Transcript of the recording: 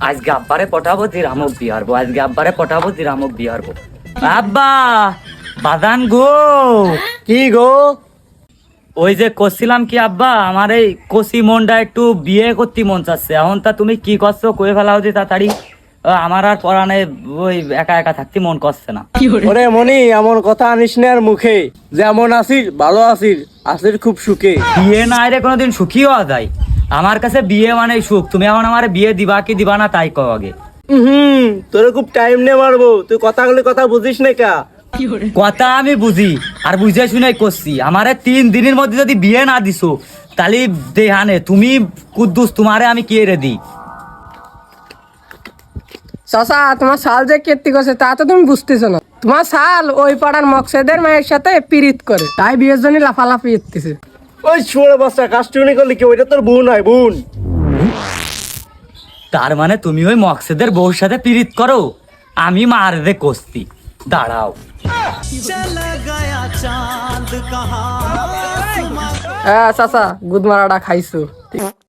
আজকে আব্বারে পটাবো দিরামক বিয়ারবো, আজকে আব্বারে পটাবো দিরামক বিয়ারবো। আব্বা বাদান গো। কি গো? ওই যে করছিলাম কি আব্বা, আমার এই কষি মনটা একটু বিয়ে করতে মন চাচ্ছে। এখন তা তুমি কি করছো কয়ে ফেলা হচ্ছে তাড়াতাড়ি। আমার আর পরানে ওই একা একা থাকতে মন করছে না। ওরে মনি, এমন কথা আনিস না আর মুখে। যেমন আসিস ভালো আসিস, আসিস খুব সুখে। বিয়ে না রে কোনোদিন সুখী হওয়া যায়? আমার কাছে বিয়ে মানে সুখ। তুমি এখন আমার বিয়ে দিবা কি দিবা না তাই কও আগে। তোরে খুব টাইম নিয়ে মারবো, তুই কথা বুঝিস না কা? কথা আমি বুঝি আর বুঝে শুনে করছি। আমারে 3 দিনের মধ্যে যদি বিয়ে না দিছো তাহলে দেহানে তুমি কুদ্দুস, তোমারে আমি কি রে দিই। চাচা, তোমার শাল যে কীর্তি করছে তা তো তুমি বুঝতেছো না। তোমার শাল ওই পাড়ার মকসেদের মেয়ের সাথে পিরিত করে, তাই বিয়ের জন্য লাফালাফি ইত্তিছে। ওই শুয়ে বাচ্চা কাস্টুনি করলি কি? ওইটা তোর বোন হয়, বোন। তার মানে তুমি ওই মকসেদের বউর সাথে পীড়িত করো? আমি মার দে কস্তি, দাঁড়াও। হ্যাঁ চাচা, গুদমারাটা খাইছো।